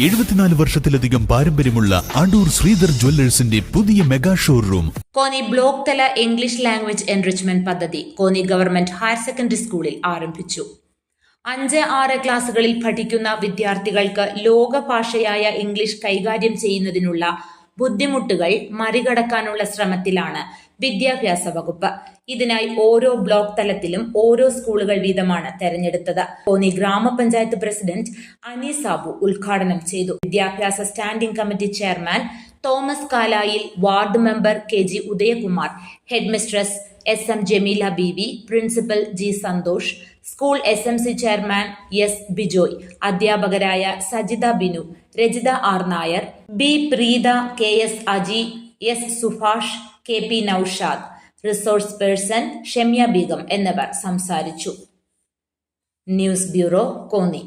74 വർഷത്തിലധികം പാരമ്പര്യമുള്ള അടൂർ ശ്രീധർ ജ്വല്ലേഴ്സിന്റെ പുതിയ മെഗാ ഷോറൂം. കോന്നി ബ്ലോക്ക് തല ഇംഗ്ലീഷ് ലാംഗ്വേജ് എൻറിച്ച്മെന്റ് പദ്ധതി കോന്നി ഗവൺമെന്റ് ഹയർ സെക്കൻഡറി സ്കൂളിൽ ആരംഭിച്ചു. 5-6 ക്ലാസുകളിൽ പഠിക്കുന്ന വിദ്യാർത്ഥികൾക്ക് ലോക ഭാഷയായ ഇംഗ്ലീഷ് കൈകാര്യം ചെയ്യുന്നതിനുള്ള ബുദ്ധിമുട്ടുകൾ മറികടക്കാനുള്ള ശ്രമത്തിലാണ് വിദ്യാഭ്യാസ വകുപ്പ്. ഇതിനായി ഓരോ ബ്ലോക്ക് തലത്തിലും ഓരോ സ്കൂളുകൾ വീതമാണ് തെരഞ്ഞെടുത്തത്. കോന്നി ഗ്രാമപഞ്ചായത്ത് പ്രസിഡന്റ് അനി സാബു ഉദ്ഘാടനം ചെയ്തു. വിദ്യാഭ്യാസ standing committee chairman Thomas Kalayil, ward member KG Udayakumar, headmistress SM Jameela Beevi, principal G Santhosh, school SMC chairman S Bijoy, അധ്യാപകരായ Sajitha Binu, Rajitha R Nair, B Preetha, KS Aji, S Subhash, KP Noushad, resource person Shemya Beegum എന്നിവർ സംസാരിച്ചു. News bureau, Konni.